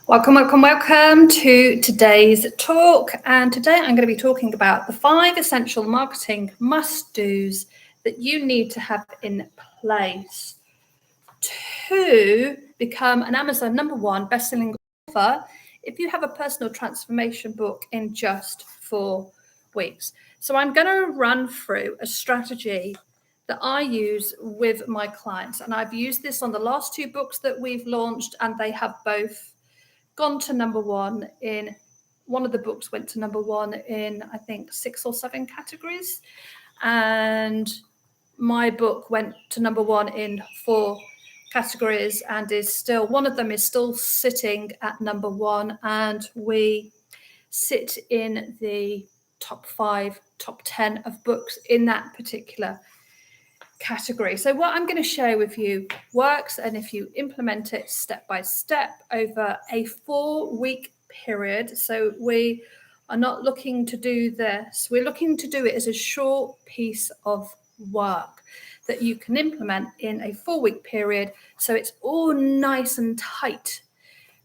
Welcome to today's talk. And today I'm going to be talking about the 5 essential marketing must-dos that you need to have in place to become an Amazon #1 best-selling author if you have a personal transformation book in just 4 weeks. So I'm going to run through a strategy that I use with my clients. And I've used this on the last 2 books that we've launched, and they have both gone to #1 in one of the books went to #1 in, I think, 6 or 7 categories. And my book went to #1 in 4 categories and is still, one of them is still sitting at #1. And we sit in the top 5, top 10 of books in that particular category. So what I'm going to share with you works, and if you implement it step by step over a 4-week period. So we are not looking to do this. We're looking to do it as a short piece of work that you can implement in a 4-week period. So it's all nice and tight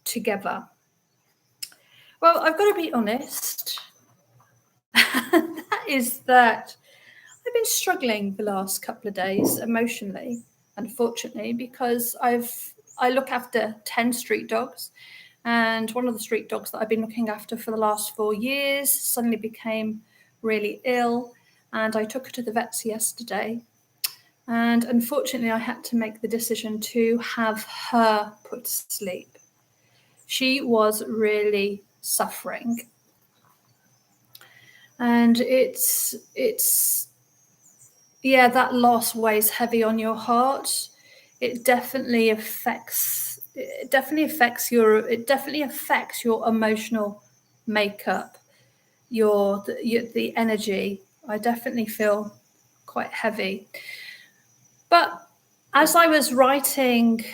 together. Well, I've got to be honest. That is that I've been struggling the last couple of days emotionally, unfortunately, because I look after 10 street dogs, and one of the street dogs that I've been looking after for the last 4 years suddenly became really ill, and I took her to the vets yesterday. And unfortunately, I had to make the decision to have her put to sleep. She was really suffering. And it's that loss weighs heavy on your heart. It definitely affects your emotional makeup, the energy. I definitely feel quite heavy. But as I was writing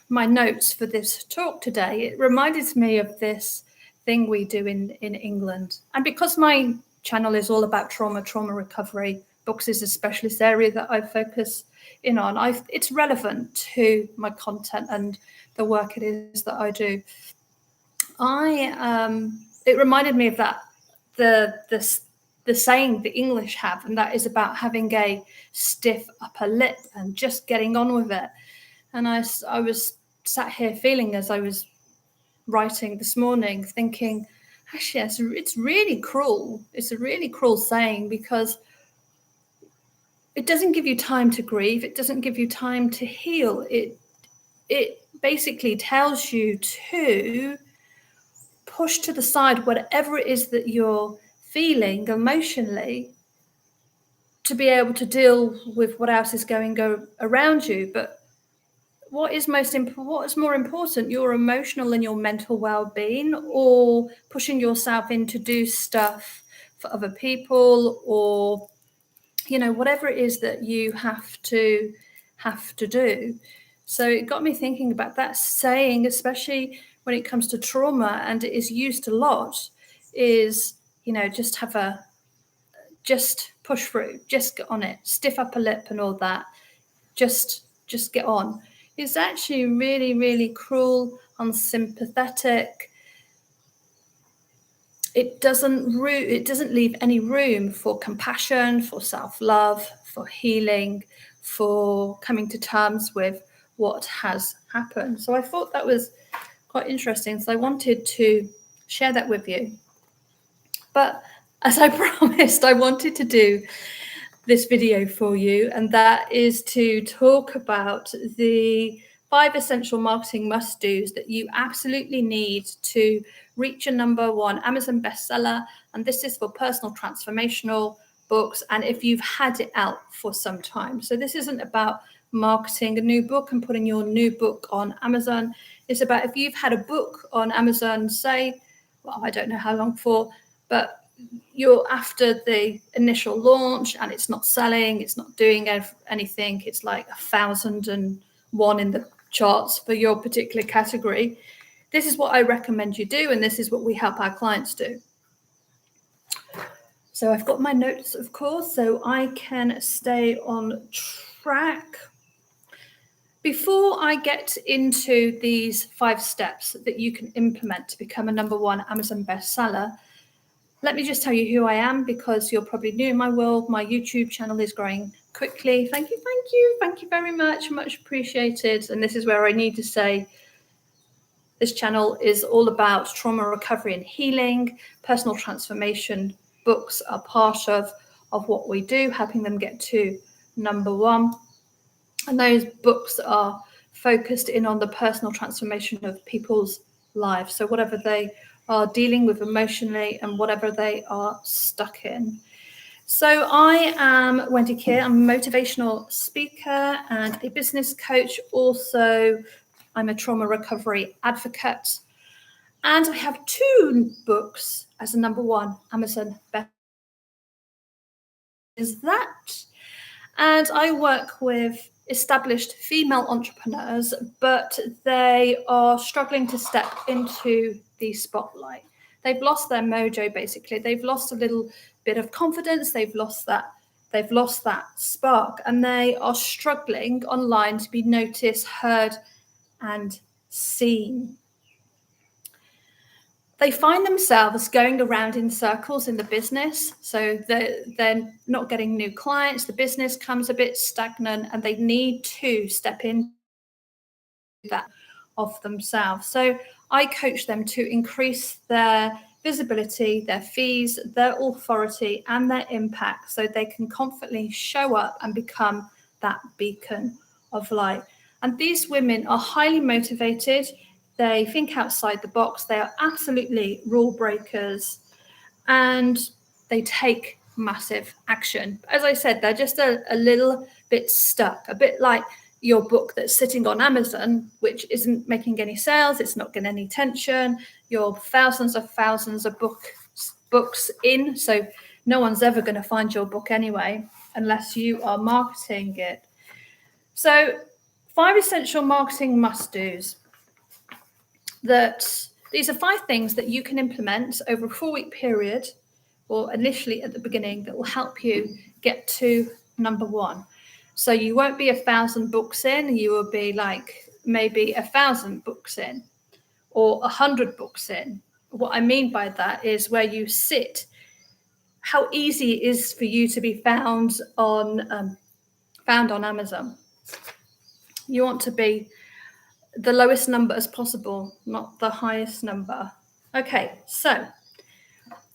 my notes for this talk today, it reminded me of this thing we do in England. And because my channel is all about trauma recovery, books is a specialist area that I focus in on. It's relevant to my content and the work it is that I do. It reminded me of that the saying the English have, and that is about having a stiff upper lip and just getting on with it. And I was sat here feeling, as I was writing this morning, thinking, actually, it's really cruel. It's a really cruel saying, because it doesn't give you time to grieve. It doesn't give you time to heal. It basically tells you to push to the side whatever it is that you're feeling emotionally, to be able to deal with what else is going around you. But what is more important, your emotional and your mental well-being, or pushing yourself in to do stuff for other people, or whatever it is that you have to do? So it got me thinking about that saying, especially when it comes to trauma, and it is used a lot, is just push through, just get on it, stiff upper lip and all that, just get on. It's actually really, really cruel, unsympathetic. It doesn't leave any room for compassion, for self-love, for healing, for coming to terms with what has happened. So I thought that was quite interesting. So I wanted to share that with you. But as I promised, I wanted to do this video for you, and that is to talk about the 5 essential marketing must-dos that you absolutely need to reach a #1 Amazon bestseller. And this is for personal transformational books, and if you've had it out for some time. So this isn't about marketing a new book and putting your new book on Amazon. It's about, if you've had a book on Amazon, say, well, I don't know how long for, but you're after the initial launch and it's not selling, it's not doing anything, it's like 1,001 in the charts for your particular category. This is what I recommend you do, and this is what we help our clients do. So I've got my notes, of course, so I can stay on track. Before I get into these 5 steps that you can implement to become a #1 Amazon bestseller, let me just tell you who I am, because you're probably new in my world. My YouTube channel is growing quickly. Thank you very much. Much appreciated. And this is where I need to say, this channel is all about trauma recovery and healing. Personal transformation books are part of what we do, helping them get to #1. And those books are focused in on the personal transformation of people's lives. So whatever they are dealing with emotionally and whatever they are stuck in. So I am Wendy Keir. I'm a motivational speaker and a business coach. Also, I'm a trauma recovery advocate. And I have 2 books as a #1 Amazon bestseller. Is that? And I work with established female entrepreneurs, but they are struggling to step into the spotlight. They've lost their mojo, basically. They've lost a little bit of confidence. They've lost that spark, and they are struggling online to be noticed, heard, and seen. They find themselves going around in circles in the business. So they're not getting new clients. The business comes a bit stagnant, and they need to step into that of themselves. So I coach them to increase their visibility, their fees, their authority, and their impact, so they can confidently show up and become that beacon of light. And these women are highly motivated. They think outside the box. They are absolutely rule breakers, and they take massive action. As I said, they're just a little bit stuck, a bit like your book that's sitting on Amazon, which isn't making any sales. It's not getting any attention. You're thousands of books in, so no one's ever going to find your book anyway, unless you are marketing it. So 5 essential marketing must-dos. These are 5 things that you can implement over a 4-week period, or initially at the beginning, that will help you get to #1. So you won't be 1,000 books in, you will be like maybe 1,000 books in, or 100 books in. What I mean by that is where you sit, how easy it is for you to be found on Amazon. You want to be the lowest number as possible, not the highest number. Okay, so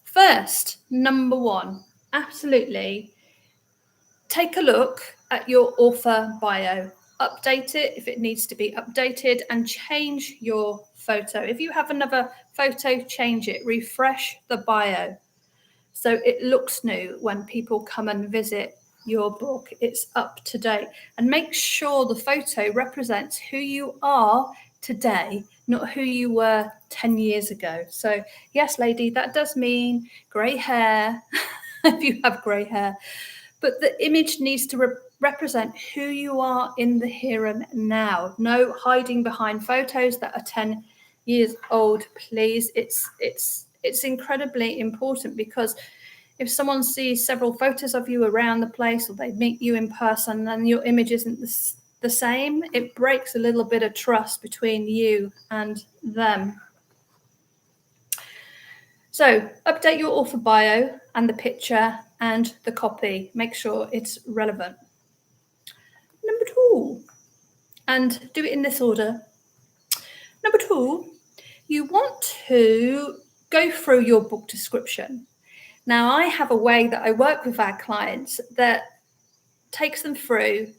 first, #1, absolutely take a look at your author bio. Update it if it needs to be updated, and change your photo. If you have another photo, change it. Refresh the bio so it looks new when people come and visit your book. It's up to date, and make sure the photo represents who you are today, not who you were 10 years ago. So yes, lady, that does mean grey hair if you have grey hair, but the image needs to represent who you are in the here and now. No hiding behind photos that are 10 years old, please. It's incredibly important, because if someone sees several photos of you around the place, or they meet you in person and your image isn't the same, it breaks a little bit of trust between you and them. So update your author bio and the picture and the copy. Make sure it's relevant. #2, and do it in this order. #2, you want to go through your book description. Now, I have a way that I work with our clients that takes them through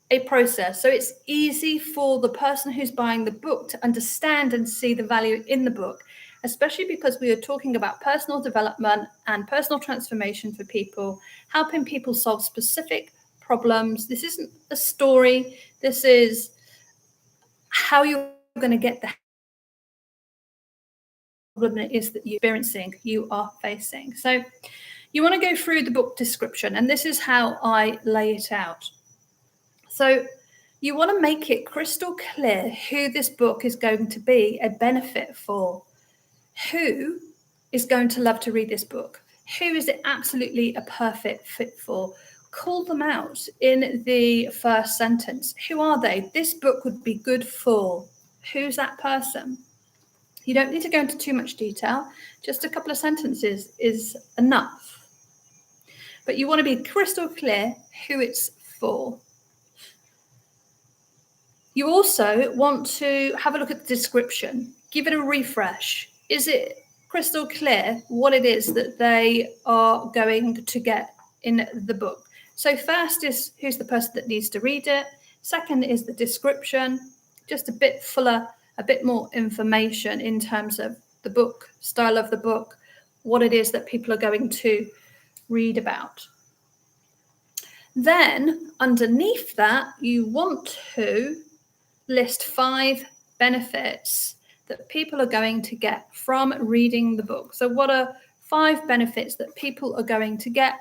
a process. So it's easy for the person who's buying the book to understand and see the value in the book, especially because we are talking about personal development and personal transformation for people, helping people solve specific problems. This isn't a story. This is how you're going to get the problem it is that you are facing. So you want to go through the book description, and this is how I lay it out. So you want to make it crystal clear who this book is going to be a benefit for. Who is going to love to read this book? Who is it absolutely a perfect fit for? call them out in the first sentence. Who are they? This book would be good for. Who's that person? You don't need to go into too much detail. Just a couple of sentences is enough. But you want to be crystal clear who it's for. You also want to have a look at the description. Give it a refresh. Is it crystal clear what it is that they are going to get in the book? So first is who's the person that needs to read it. Second is the description, just a bit fuller, a bit more information in terms of the book, style of the book, what it is that people are going to read about. Then underneath that, you want to list 5 benefits that people are going to get from reading the book. So what are 5 benefits that people are going to get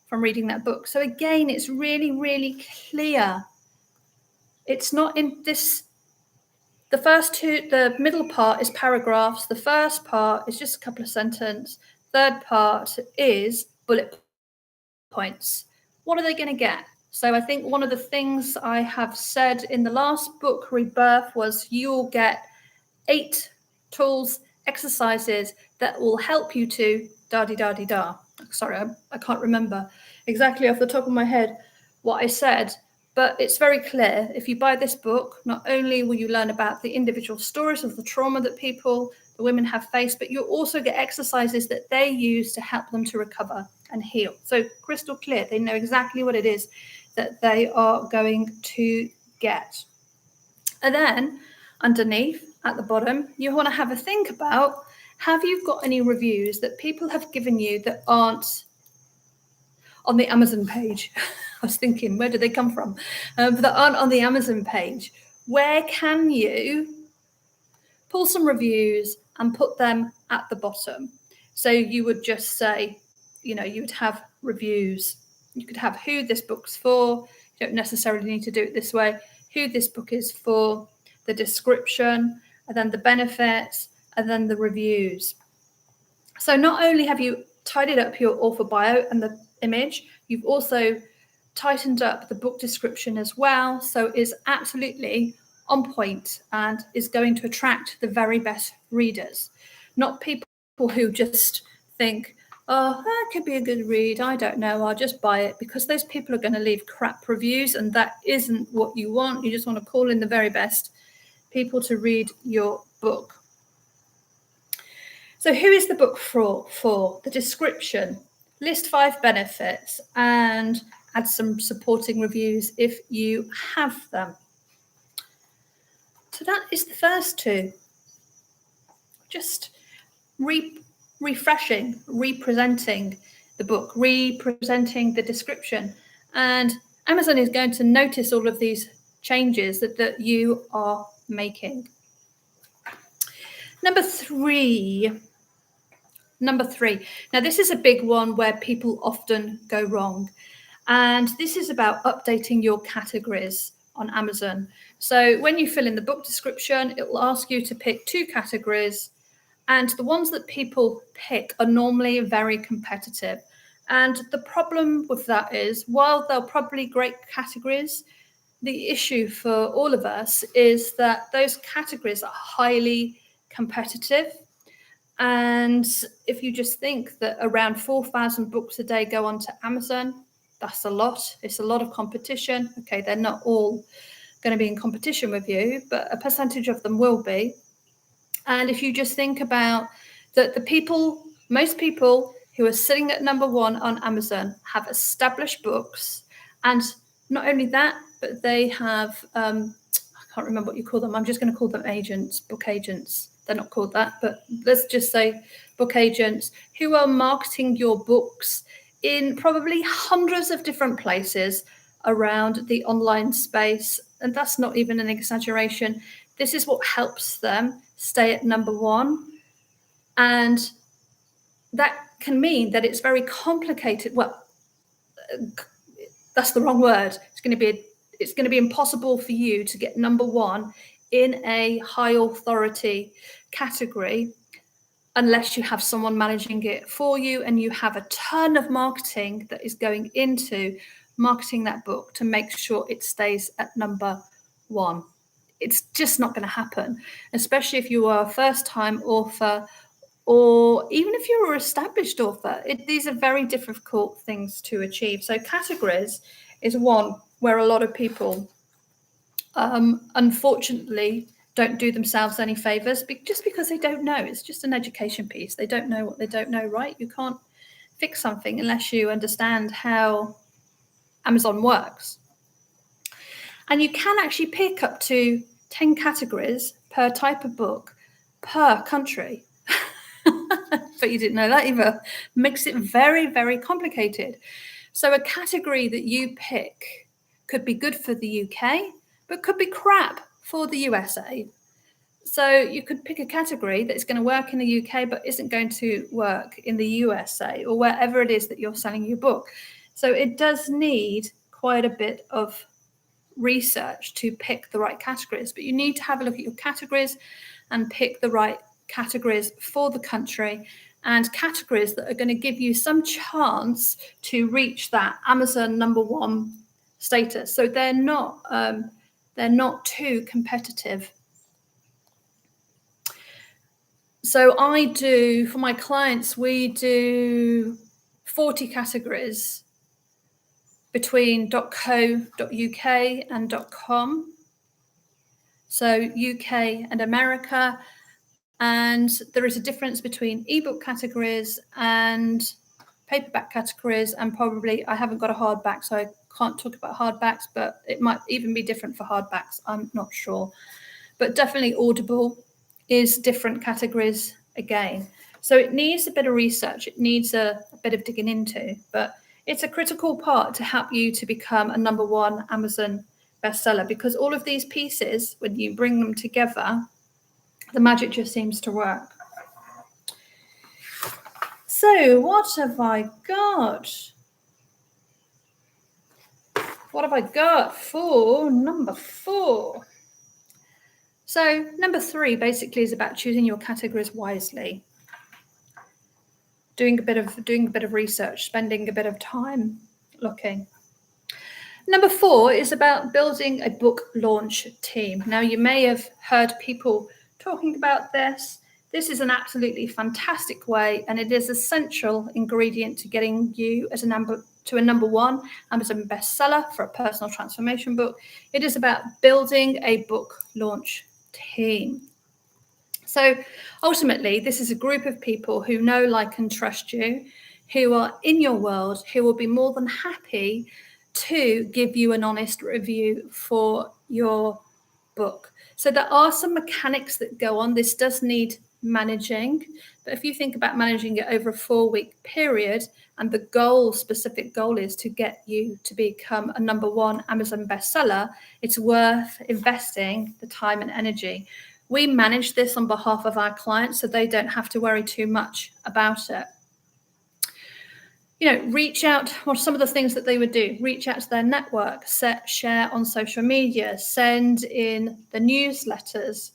from reading that book? So again, it's really, really clear. It's not in this, the first 2, the middle part is paragraphs. The first part is just a couple of sentences. Third part is bullet points. What are they going to get? So I think one of the things I have said in the last book, Rebirth, was you'll get 8 tools, exercises that will help you to da-di-da-di-da. Sorry, I can't remember exactly off the top of my head what I said, but it's very clear. If you buy this book, not only will you learn about the individual stories of the trauma that the women have faced, but you'll also get exercises that they use to help them to recover and heal. So crystal clear, they know exactly what it is that they are going to get. And then underneath at the bottom, you want to have a think about, have you got any reviews that people have given you that aren't on the Amazon page? I was thinking, where do they come from? But that aren't on the Amazon page. Where can you pull some reviews and put them at the bottom? So you would just say, you would have reviews. You could have who this book's for. You don't necessarily need to do it this way. Who this book is for, the description, and then the benefits, and then the reviews. So not only have you tidied up your author bio and the image, you've also tightened up the book description as well. So it's absolutely on point and is going to attract the very best readers, not people who just think, oh, that could be a good read. I don't know. I'll just buy it, because those people are going to leave crap reviews, and that isn't what you want. You just want to call in the very best people to read your book. So who is the book for? The description, list 5 benefits, and add some supporting reviews if you have them. So that is the first 2. Just refreshing, representing the book, representing the description. And Amazon is going to notice all of these changes that you are making. Number three. Now, this is a big one where people often go wrong. And this is about updating your categories on Amazon. So when you fill in the book description, it will ask you to pick 2 categories. And the ones that people pick are normally very competitive. And the problem with that is, while they're probably great categories, the issue for all of us is that those categories are highly competitive. And if you just think that around 4,000 books a day go onto Amazon, that's a lot. It's a lot of competition. Okay, they're not all going to be in competition with you, but a percentage of them will be. And if you just think about that, most people who are sitting at number 1 on Amazon have established books. And not only that, but they have, I can't remember what you call them. I'm just going to call them agents, book agents. They're not called that, but let's just say book agents who are marketing your books in probably hundreds of different places around the online space. And that's not even an exaggeration. This is what helps them stay at number 1. And that can mean that it's very complicated. Well, that's the wrong word. It's going to be impossible for you to get number 1 in a high authority category unless you have someone managing it for you and you have a ton of marketing that is going into marketing that book to make sure it stays at number one. It's just not going to happen, especially if you are a first-time author, or even if you're an established author. These are very difficult things to achieve. So categories is one where a lot of people, unfortunately, don't do themselves any favors just because they don't know. It's just an education piece. They don't know what they don't know, right? You can't fix something unless you understand how Amazon works. And you can actually pick up to 10 categories per type of book per country. But you didn't know that either. Makes it very, very complicated. So a category that you pick could be good for the UK, but could be crap for the USA. So you could pick a category that's going to work in the UK, but isn't going to work in the USA or wherever it is that you're selling your book. So it does need quite a bit of research to pick the right categories, but you need to have a look at your categories and pick the right categories for the country, and categories that are going to give you some chance to reach that Amazon number one status. So they're not too competitive. So I do, for my clients, we do 40 categories between .co.uk and .com. So UK and America. And there is a difference between ebook categories and paperback categories, and probably I haven't got a hardback, so I can't talk about hardbacks, but it might even be different for hardbacks. I'm not sure. But definitely Audible is different categories again. So it needs a bit of research. It needs a bit of digging into, but it's a critical part to help you to become a number one Amazon bestseller, because all of these pieces, when you bring them together, the magic just seems to work. So what have I got? What have I got for number 4? So number 3 basically is about choosing your categories wisely. Doing a bit of research, spending a bit of time looking. Number 4 is about building a book launch team. Now, you may have heard people talking about this. This is an absolutely fantastic way, and it is an essential ingredient to getting you as a number one Amazon bestseller for a personal transformation book. It is about building a book launch team. So ultimately, this is a group of people who know, like, and trust you, who are in your world, who will be more than happy to give you an honest review for your book. So there are some mechanics that go on. This does need managing, but if you think about managing it over a 4-week period, and the specific goal is to get you to become a number one Amazon bestseller, it's worth investing the time and energy. We manage this on behalf of our clients, so they don't have to worry too much about it. Reach out. What are some of the things that they would do? Reach out to their network, share on social media, send in the newsletters.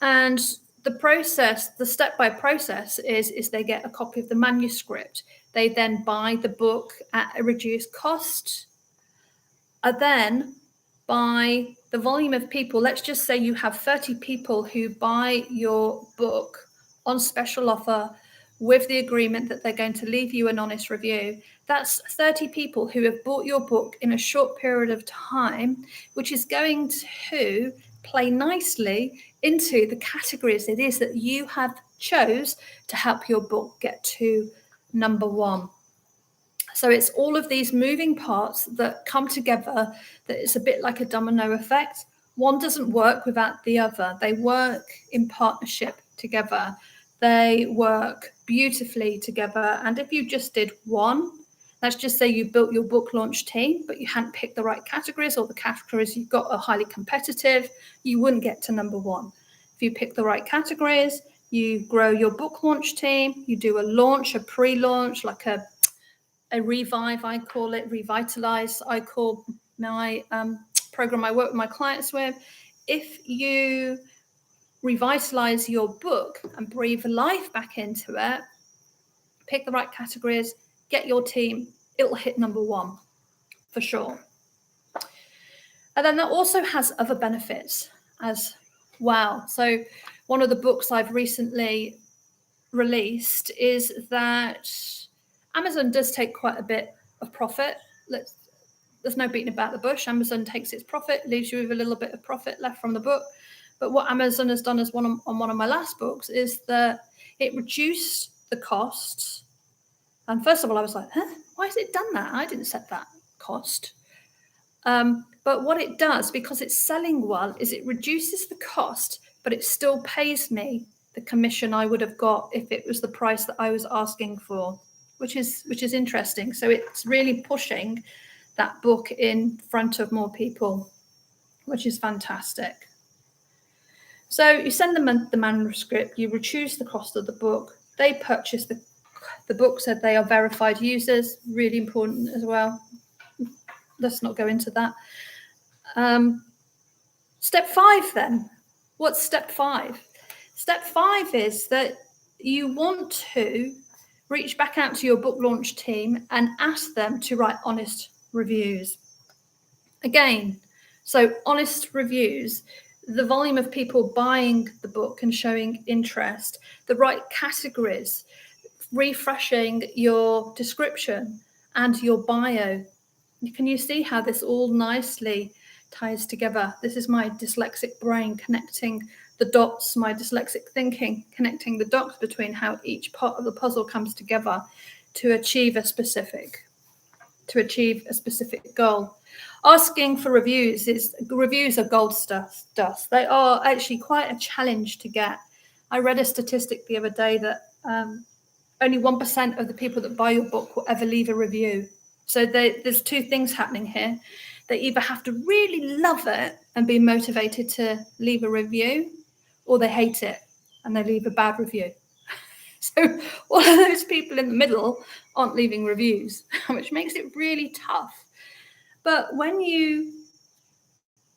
And the step-by process is they get a copy of the manuscript. They then buy the book at a reduced cost. Then by the volume of people, let's just say you have 30 people who buy your book on special offer with the agreement that they're going to leave you an honest review. That's 30 people who have bought your book in a short period of time, which is going to play nicely into the categories it is that you have chose to help your book get to number one. So it's all of these moving parts that come together, that it's a bit like a domino effect. One doesn't work without the other. They work in partnership together. They work beautifully together. And if you just did one, let's just say you built your book launch team, but you hadn't picked the right categories, or the categories you got are highly competitive, you wouldn't get to number one. If you pick the right categories, you grow your book launch team, you do a launch, a pre-launch, like a revive, I call it, revitalize, I call my program I work with my clients with. If you revitalize your book and breathe life back into it, pick the right categories, get your team it'll hit number 1 for sure. And then that also has other benefits as well. So one of the books I've recently released is that Amazon does take quite a bit of profit. There's no beating about the bush. Amazon takes its profit, leaves you with a little bit of profit left from the book. But what Amazon has done on one of my last books is that it reduced the costs. And first of all, I was like, why has it done that? I didn't set that cost. But what it does, because it's selling well, is it reduces the cost, but it still pays me the commission I would have got if it was the price that I was asking for, which is interesting. So it's really pushing that book in front of more people, which is fantastic. So you send them the manuscript, you reduce the cost of the book, they purchase the book, so they are verified users, really important as well. Let's not go into that. Step 5 then. What's step 5? Step 5 is that you want to reach back out to your book launch team and ask them to write honest reviews. Again, so honest reviews, the volume of people buying the book and showing interest, the right categories, refreshing your description and your bio. Can you see how this all nicely ties together? This is my dyslexic brain connecting the dots, my dyslexic thinking connecting the dots between how each part of the puzzle comes together to achieve a specific goal. Asking for reviews are gold dust. They are actually quite a challenge to get. I read a statistic the other day that only 1% of the people that buy your book will ever leave a review. So there's 2 things happening here. They either have to really love it and be motivated to leave a review, or they hate it and they leave a bad review. So all of those people in the middle aren't leaving reviews, which makes it really tough. But when you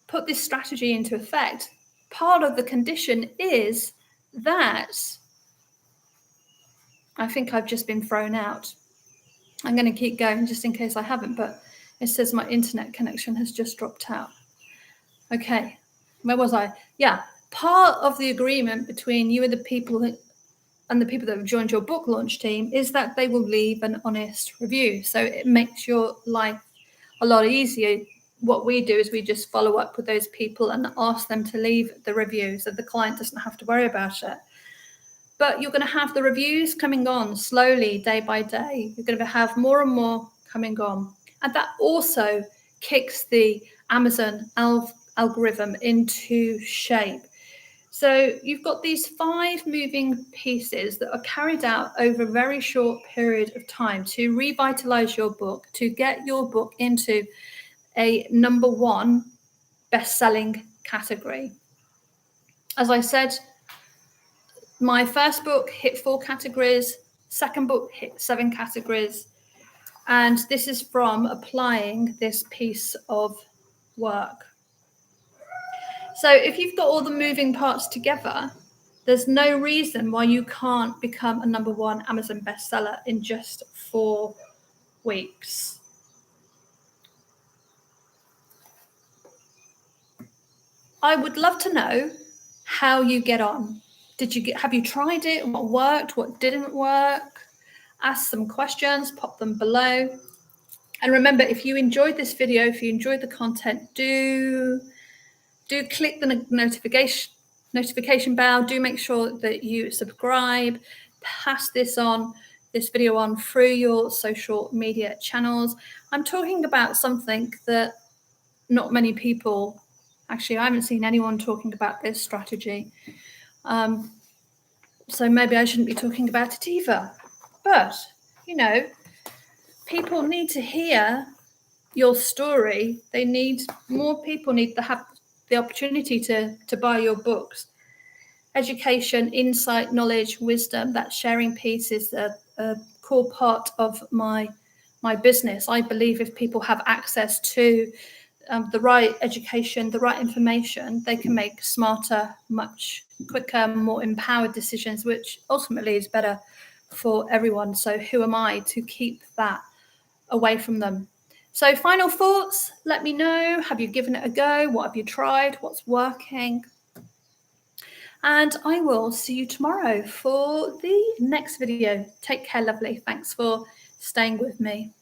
put this strategy into effect, part of the condition is that I think I've just been thrown out. I'm going to keep going just in case I haven't, but it says my internet connection has just dropped out. Okay, where was I? Yeah, part of the agreement between you and the people that have joined your book launch team is that they will leave an honest review. So it makes your life a lot easier. What we do is we just follow up with those people and ask them to leave the review so the client doesn't have to worry about it. But you're going to have the reviews coming on slowly, day by day. You're going to have more and more coming on. And that also kicks the Amazon algorithm into shape. So you've got these 5 moving pieces that are carried out over a very short period of time to revitalize your book, to get your book into a number 1 best-selling category. As I said, my first book hit 4 categories, second book hit 7 categories, and this is from applying this piece of work. So if you've got all the moving parts together, there's no reason why you can't become a number 1 Amazon bestseller in just 4 weeks. I would love to know how you get on. Have you tried it? What worked? What didn't work? Ask some questions, pop them below. And remember, if you enjoyed this video, if you enjoyed the content, do click the notification bell. Do make sure that you subscribe, pass this video on through your social media channels. I'm talking about something that not many people, actually, I haven't seen anyone talking about this strategy. So maybe I shouldn't be talking about it either. But, people need to hear your story. More people need to have the opportunity to buy your books. Education, insight, knowledge, wisdom, that sharing piece is a core part of my business. I believe if people have access to the right education, the right information, they can make smarter, much quicker, more empowered decisions, which ultimately is better for everyone. So who am I to keep that away from them. So final thoughts, let me know. Have you given it a go? What have you tried? What's working? And I will see you tomorrow for the next video. Take care, lovely. Thanks for staying with me.